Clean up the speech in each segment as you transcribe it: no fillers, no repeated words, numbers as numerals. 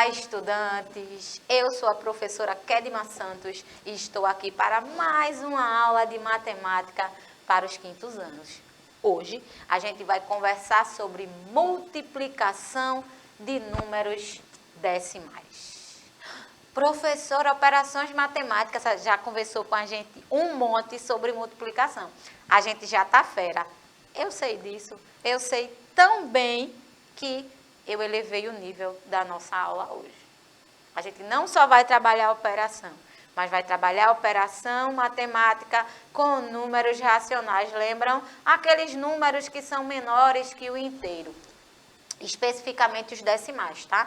estudantes! Eu sou a professora Kedma Santos e estou aqui para mais uma aula de matemática para os quintos anos. Hoje a gente vai conversar sobre multiplicação de números decimais. Professora, operações matemáticas, já conversou com a gente um monte sobre multiplicação. A gente já está fera. Eu sei disso, eu sei tão bem que eu elevei o nível da nossa aula hoje. A gente não só vai trabalhar a operação, mas vai trabalhar a operação matemática com números racionais. Lembram? Aqueles números que são menores que o inteiro. Especificamente os decimais, tá?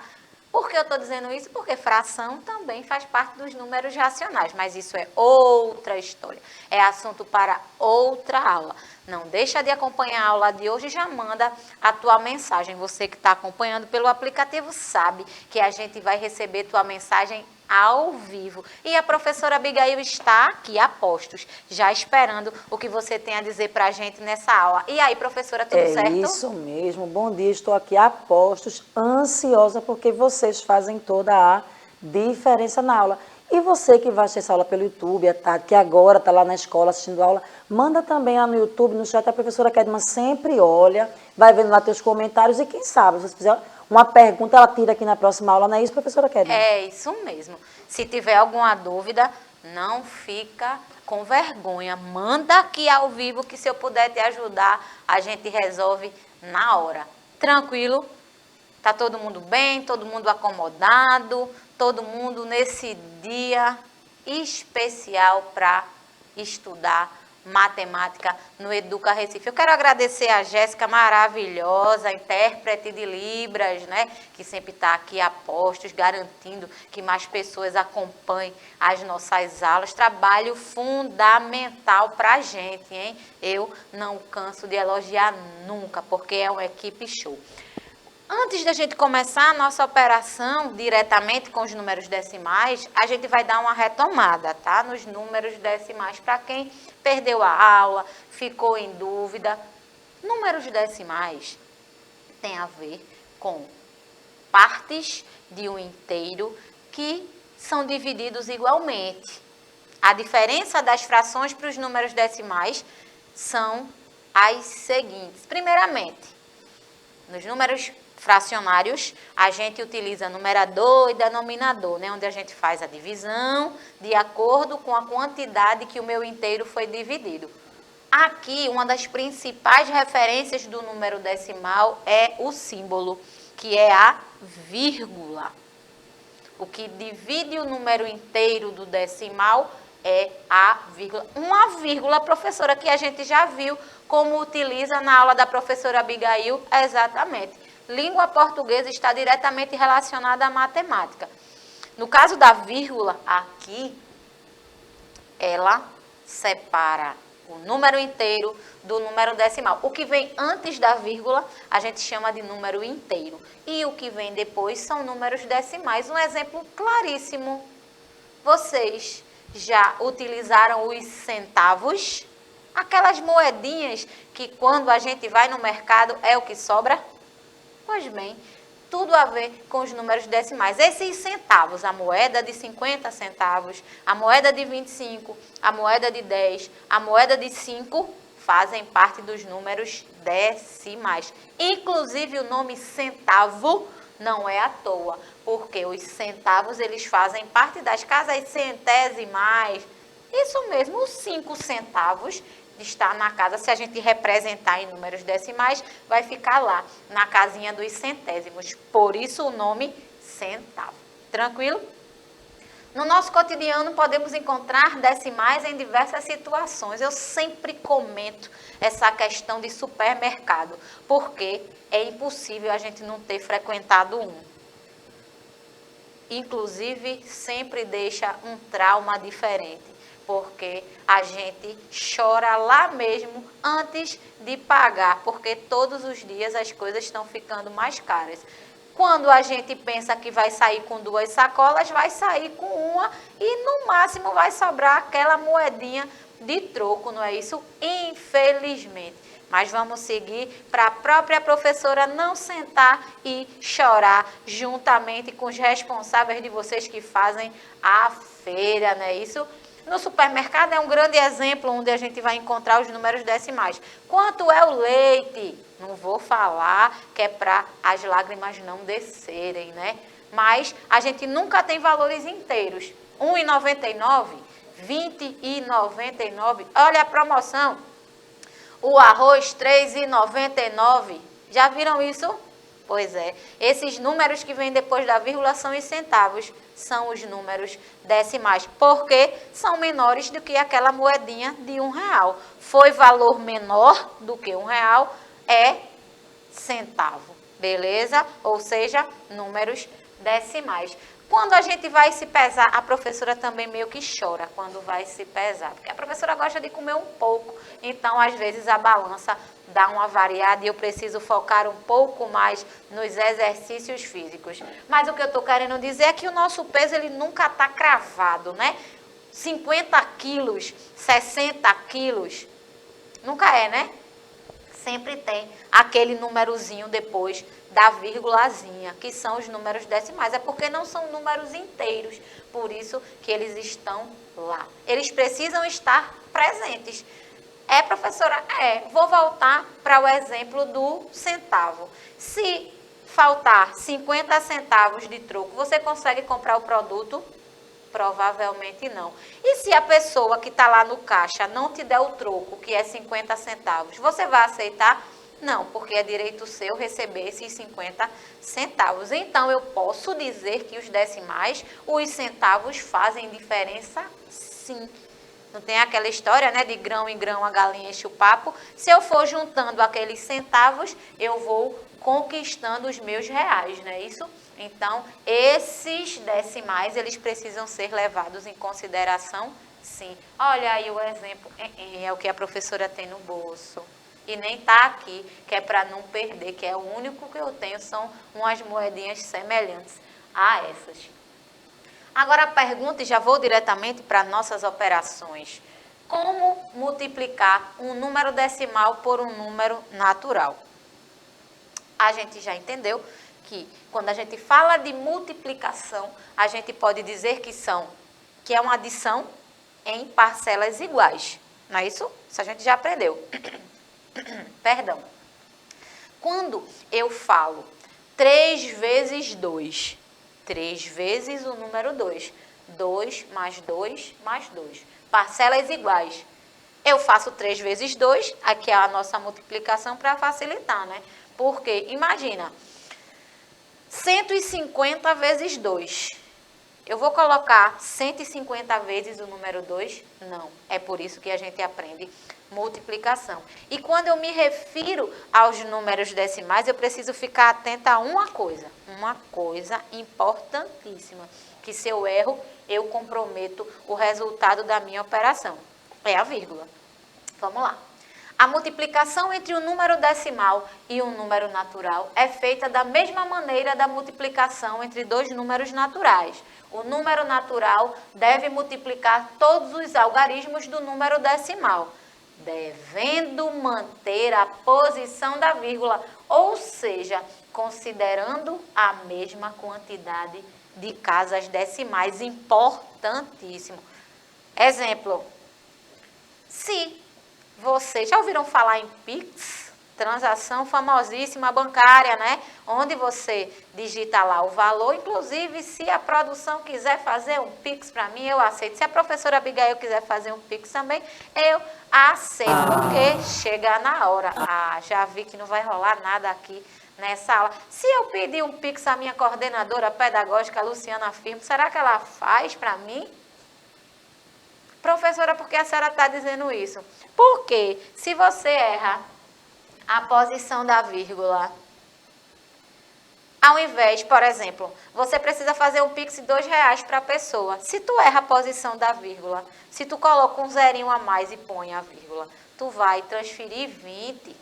Por que eu estou dizendo isso? Porque fração também faz parte dos números racionais, mas isso é outra história. É assunto para outra aula. Não deixa de acompanhar a aula de hoje e já manda a tua mensagem. Você que está acompanhando pelo aplicativo sabe que a gente vai receber tua mensagem ao vivo. E a professora Abigail está aqui a postos, já esperando o que você tem a dizer para a gente nessa aula. E aí, professora, tudo certo? É isso mesmo. Bom dia, estou aqui a postos, ansiosa, porque vocês fazem toda a diferença na aula. E você que vai assistir essa aula pelo YouTube à tarde, que agora está lá na escola assistindo a aula, manda também lá no YouTube, no chat, a professora Kedma sempre olha, vai vendo lá teus comentários e quem sabe, se você fizer uma pergunta, ela tira aqui na próxima aula, não é isso, professora Kedma? É isso mesmo. Se tiver alguma dúvida, não fica com vergonha. Manda aqui ao vivo que se eu puder te ajudar, a gente resolve na hora. Tranquilo? Tá todo mundo bem? Todo mundo acomodado? Todo mundo nesse dia especial para estudar matemática no Educa Recife. Eu quero agradecer a Jéssica maravilhosa, intérprete de Libras, né? Que sempre está aqui a postos, garantindo que mais pessoas acompanhem as nossas aulas. Trabalho fundamental para a gente, hein? Eu não canso de elogiar nunca, porque é uma equipe show. Antes da gente começar a nossa operação diretamente com os números decimais, a gente vai dar uma retomada, tá? Nos números decimais, para quem perdeu a aula, ficou em dúvida. Números decimais tem a ver com partes de um inteiro que são divididos igualmente. A diferença das frações para os números decimais são as seguintes. Primeiramente, nos números fracionários, a gente utiliza numerador e denominador, né? Onde a gente faz a divisão de acordo com a quantidade que o meu inteiro foi dividido. Aqui, uma das principais referências do número decimal é o símbolo, que é a vírgula. O que divide o número inteiro do decimal é a vírgula. Uma vírgula, professora, que a gente já viu como utiliza na aula da professora Abigail, exatamente. Língua portuguesa está diretamente relacionada à matemática. No caso da vírgula, aqui, ela separa o número inteiro do número decimal. O que vem antes da vírgula, a gente chama de número inteiro. E o que vem depois são números decimais. Um exemplo claríssimo. Vocês já utilizaram os centavos? Aquelas moedinhas que quando a gente vai no mercado é o que sobra? Pois bem, tudo a ver com os números decimais. Esses centavos, a moeda de 50 centavos, a moeda de 25, a moeda de 10, a moeda de 5, fazem parte dos números decimais. Inclusive o nome centavo não é à toa, porque os centavos eles fazem parte das casas centésimais. Isso mesmo, os 5 centavos está na casa, se a gente representar em números decimais, vai ficar lá, na casinha dos centésimos. Por isso o nome centavo. Tranquilo? No nosso cotidiano podemos encontrar decimais em diversas situações. Eu sempre comento essa questão de supermercado, porque é impossível a gente não ter frequentado um. Inclusive, sempre deixa um trauma diferente, porque a gente chora lá mesmo antes de pagar, porque todos os dias as coisas estão ficando mais caras. Quando a gente pensa que vai sair com 2 sacolas, vai sair com uma e no máximo vai sobrar aquela moedinha de troco, não é isso? Infelizmente. Mas vamos seguir para a própria professora não sentar e chorar juntamente com os responsáveis de vocês que fazem a feira, não é isso? No supermercado é um grande exemplo onde a gente vai encontrar os números decimais. Quanto é o leite? Não vou falar que é para as lágrimas não descerem, né? Mas a gente nunca tem valores inteiros. R$ 1,99, R$ 20,99. Olha a promoção. O arroz, R$ 3,99. Já viram isso? Pois é. Esses números que vêm depois da vírgula são os centavos. São os números decimais. Porque são menores do que aquela moedinha de R$1. Foi valor menor do que R$1, é centavo. Beleza? Ou seja, números decimais. Quando a gente vai se pesar, a professora também meio que chora quando vai se pesar, porque a professora gosta de comer um pouco, então às vezes a balança dá uma variada e eu preciso focar um pouco mais nos exercícios físicos. Mas o que eu estou querendo dizer é que o nosso peso ele nunca está cravado, né? 50 quilos, 60 quilos, nunca é, né? Sempre tem aquele númerozinho depois da vírgulazinha, que são os números decimais. É porque não são números inteiros, por isso que eles estão lá. Eles precisam estar presentes. É, professora? É. Vou voltar para o exemplo do centavo. Se faltar 50 centavos de troco, você consegue comprar o produto? Provavelmente não. E se a pessoa que está lá no caixa não te der o troco, que é 50 centavos, você vai aceitar? Não, porque é direito seu receber esses 50 centavos. Então, eu posso dizer que os decimais, os centavos fazem diferença sim. Não tem aquela história, né, de grão em grão a galinha enche o papo? Se eu for juntando aqueles centavos, eu vou conquistando os meus reais, não é isso? Então, esses decimais, eles precisam ser levados em consideração, sim. Olha aí o exemplo, é o que a professora tem no bolso. E nem está aqui, que é para não perder, que é o único que eu tenho, são umas moedinhas semelhantes a essas. Agora a pergunta, e já vou diretamente para nossas operações. Como multiplicar um número decimal por um número natural? A gente já entendeu que quando a gente fala de multiplicação, a gente pode dizer que é uma adição em parcelas iguais. Não é isso? Isso a gente já aprendeu. Perdão. Quando eu falo 3 vezes 2, 3 vezes o número 2, 2 mais 2 mais 2, parcelas iguais. Eu faço 3 vezes 2, aqui é a nossa multiplicação para facilitar, né? Porque, imagina, 150 vezes 2. Eu vou colocar 150 vezes o número 2? Não. É por isso que a gente aprende multiplicação. E quando eu me refiro aos números decimais, eu preciso ficar atenta a uma coisa importantíssima, que se eu erro, eu comprometo o resultado da minha operação. É a vírgula. Vamos lá. A multiplicação entre um número decimal e um número natural é feita da mesma maneira da multiplicação entre dois números naturais. O número natural deve multiplicar todos os algarismos do número decimal, devendo manter a posição da vírgula, ou seja, considerando a mesma quantidade de casas decimais. Importantíssimo. Exemplo, se vocês já ouviram falar em Pix? Transação famosíssima bancária, né? Onde você digita lá o valor, inclusive se a produção quiser fazer um Pix para mim, eu aceito. Se a professora Abigail quiser fazer um Pix também, eu aceito, porque chega na hora. Já vi que não vai rolar nada aqui nessa aula. Se eu pedir um Pix à minha coordenadora pedagógica, Luciana Firmo, será que ela faz para mim? Professora, por que a senhora está dizendo isso? Porque se você erra a posição da vírgula, ao invés, por exemplo, você precisa fazer um Pix de R$2 para a pessoa. Se tu erra a posição da vírgula, se tu coloca um zerinho a mais e põe a vírgula, tu vai transferir 20.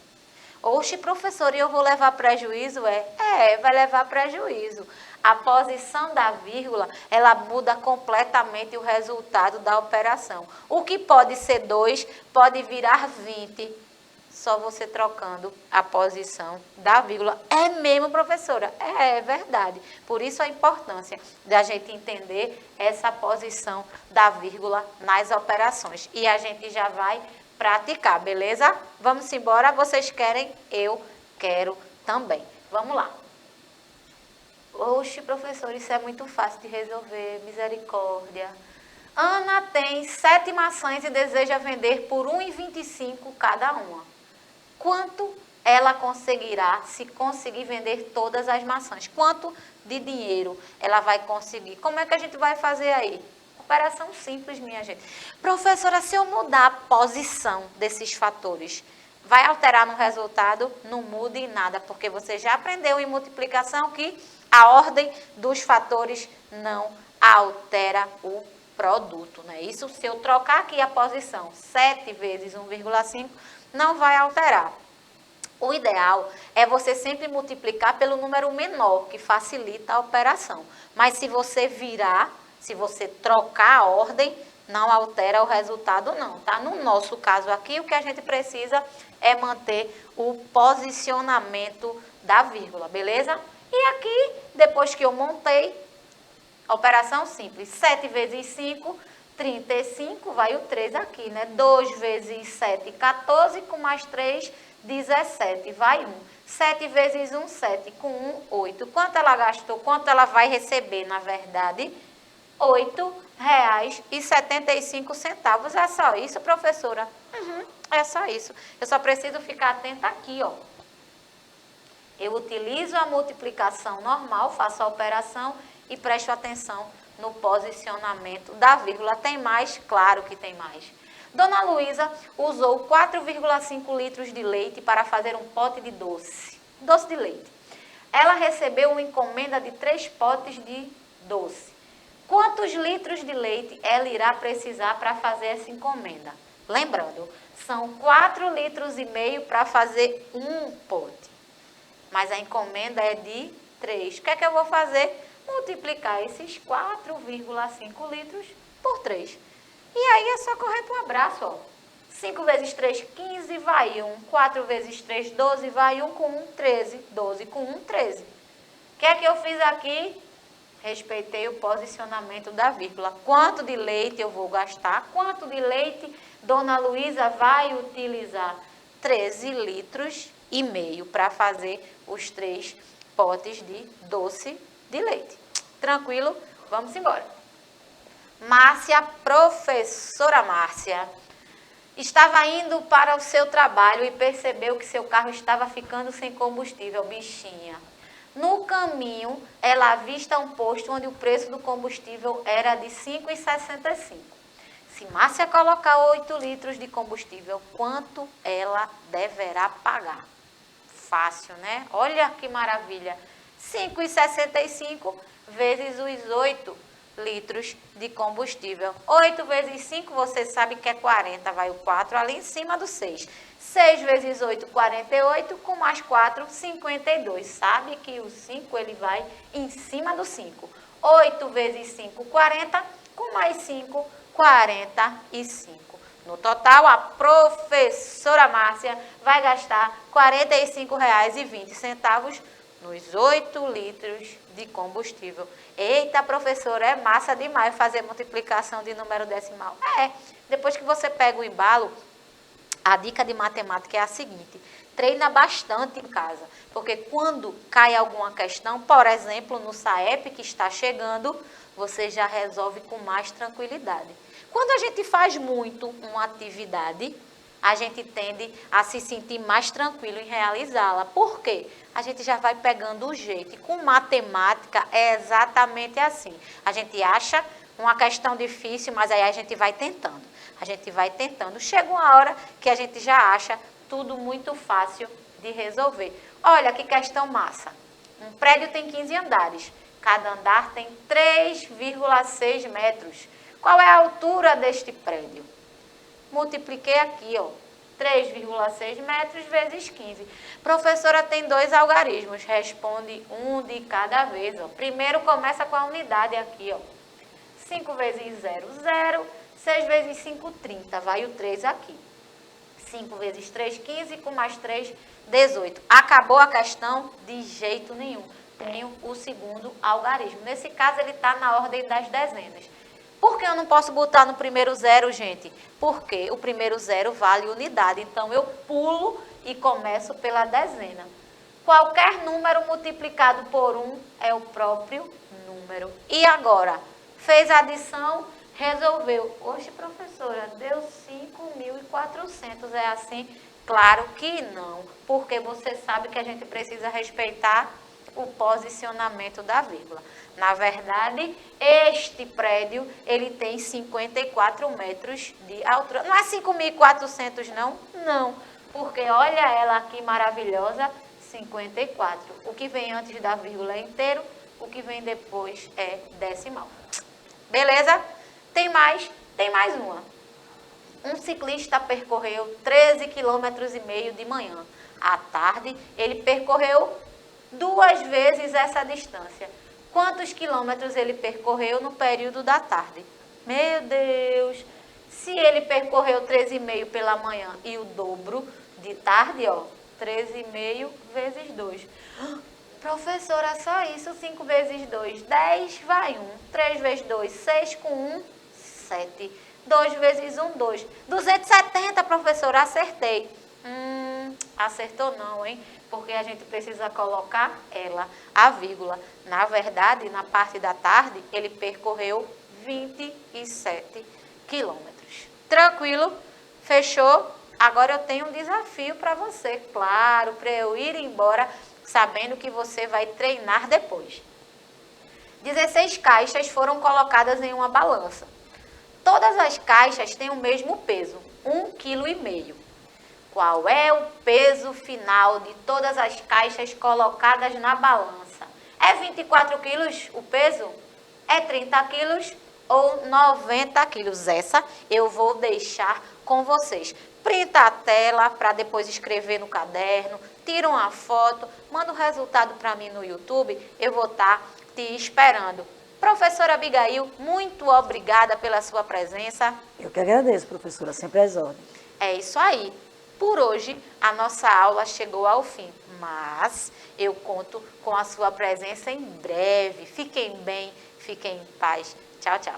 Oxe, professor, e eu vou levar prejuízo? Vai levar prejuízo. A posição da vírgula, ela muda completamente o resultado da operação. O que pode ser 2, pode virar 20, só você trocando a posição da vírgula. É mesmo, professora? É verdade. Por isso a importância da gente entender essa posição da vírgula nas operações. E a gente já vai praticar, beleza? Vamos embora. Vocês querem? Eu quero também. Vamos lá. Oxe, professor, isso é muito fácil de resolver. Misericórdia. Ana tem 7 maçãs e deseja vender por R$ 1,25 cada uma. Quanto ela conseguirá se conseguir vender todas as maçãs? Quanto de dinheiro ela vai conseguir? Como é que a gente vai fazer aí? Operação simples, minha gente. Professora, se eu mudar a posição desses fatores, vai alterar no resultado? Não mude nada, porque você já aprendeu em multiplicação que a ordem dos fatores não altera o produto, não é isso? Se eu trocar aqui a posição 7 vezes 1,5, não vai alterar. O ideal é você sempre multiplicar pelo número menor, que facilita a operação. Mas se você virar, se você trocar a ordem, não altera o resultado não, tá? No nosso caso aqui, o que a gente precisa é manter o posicionamento da vírgula, beleza? E aqui, depois que eu montei, operação simples, 7 vezes 5, 35, vai o 3 aqui, né? 2 vezes 7, 14, com mais 3, 17, vai 1. 7 vezes 1, 7, com 1, 8. Quanto ela gastou? Quanto ela vai receber, na verdade? R$ 8,75. É só isso, professora? É só isso. Eu só preciso ficar atenta aqui, ó. Eu utilizo a multiplicação normal, faço a operação e presto atenção no posicionamento da vírgula. Tem mais? Claro que tem mais. Dona Luísa usou 4,5 litros de leite para fazer um pote de doce de leite. Ela recebeu uma encomenda de 3 potes de doce. Quantos litros de leite ela irá precisar para fazer essa encomenda? Lembrando, são 4,5 litros para fazer um pote. Mas a encomenda é de 3. O que é que eu vou fazer? Multiplicar esses 4,5 litros por 3. E aí é só correr para o abraço, ó. 5 vezes 3, 15, vai 1. 4 vezes 3, 12, vai 1 com 1, 13. 12 com 1, 13. O que é que eu fiz aqui? Respeitei o posicionamento da vírgula. Quanto de leite eu vou gastar? Quanto de leite Dona Luísa vai utilizar? 13,5 litros para fazer os 3 potes de doce de leite. Tranquilo? Vamos embora. Márcia, professora Márcia, estava indo para o seu trabalho e percebeu que seu carro estava ficando sem combustível, bichinha. No caminho, ela avista um posto onde o preço do combustível era de R$ 5,65. Se Márcia colocar 8 litros de combustível, quanto ela deverá pagar? Fácil, né? Olha que maravilha. 5,65 vezes os 8 litros de combustível. 8 vezes 5, você sabe que é 40. Vai o 4 ali em cima do 6. 6 vezes 8, 48. Com mais 4, 52. Sabe que o 5 ele vai em cima do 5. 8 vezes 5, 40. Com mais 5, 45. No total, a professora Márcia vai gastar R$ 45,20 nos 8 litros de combustível. Eita, professora, é massa demais fazer multiplicação de número decimal. Depois que você pega o embalo, a dica de matemática é a seguinte: treina bastante em casa, porque quando cai alguma questão, por exemplo, no SAEP que está chegando, você já resolve com mais tranquilidade. Quando a gente faz muito uma atividade, a gente tende a se sentir mais tranquilo em realizá-la. Por quê? A gente já vai pegando o jeito. E com matemática é exatamente assim. A gente acha uma questão difícil, mas aí a gente vai tentando. A gente vai tentando. Chega uma hora que a gente já acha tudo muito fácil de resolver. Olha que questão massa. Um prédio tem 15 andares. Cada andar tem 3,6 metros. Qual é a altura deste prédio? Multipliquei aqui, ó. 3,6 metros vezes 15. Professora, tem 2 algarismos. Responde um de cada vez. Ó. Primeiro começa com a unidade aqui. Ó. 5 vezes 0, 0. 6 vezes 5, 30. Vai o 3 aqui. 5 vezes 3, 15. Com mais 3, 18. Acabou a questão? De jeito nenhum. Tenho o segundo algarismo. Nesse caso, ele está na ordem das dezenas. Por que eu não posso botar no primeiro zero, gente? Porque o primeiro zero vale unidade. Então, eu pulo e começo pela dezena. Qualquer número multiplicado por 1 é o próprio número. E agora? Fez a adição, resolveu. Oxe, professora, deu 5.400. É assim? Claro que não. Porque você sabe que a gente precisa respeitar o posicionamento da vírgula. Na verdade, este prédio, ele tem 54 metros de altura. Não é 5.400 não? Não, porque olha ela aqui maravilhosa, 54. O que vem antes da vírgula é inteiro, o que vem depois é decimal. Beleza? Tem mais uma. Um ciclista percorreu 13,5 km de manhã. À tarde, ele percorreu 2 vezes essa distância. Quantos quilômetros ele percorreu no período da tarde? Meu Deus! Se ele percorreu 13,5 pela manhã e o dobro de tarde, ó, 13,5 vezes 2. Professora, só isso, 5 vezes 2, 10, vai 1. 3 vezes 2, 6 com 1, 7. 2 vezes 1, 2. 270, professora, acertei. Acertou não, hein? Porque a gente precisa colocar a vírgula. Na verdade, na parte da tarde, ele percorreu 27 quilômetros. Tranquilo? Fechou? Agora eu tenho um desafio para você, claro, para eu ir embora sabendo que você vai treinar depois. 16 caixas foram colocadas em uma balança. Todas as caixas têm o mesmo peso, 1,5 kg. Qual é o peso final de todas as caixas colocadas na balança? É 24 quilos o peso? É 30 quilos ou 90 quilos? Essa eu vou deixar com vocês. Printa a tela para depois escrever no caderno, tira uma foto, manda o resultado para mim no YouTube, eu vou estar te esperando. Professora Abigail, muito obrigada pela sua presença. Eu que agradeço, professora, sempre às ordens. É isso aí. Por hoje, a nossa aula chegou ao fim, mas eu conto com a sua presença em breve. Fiquem bem, fiquem em paz. Tchau, tchau.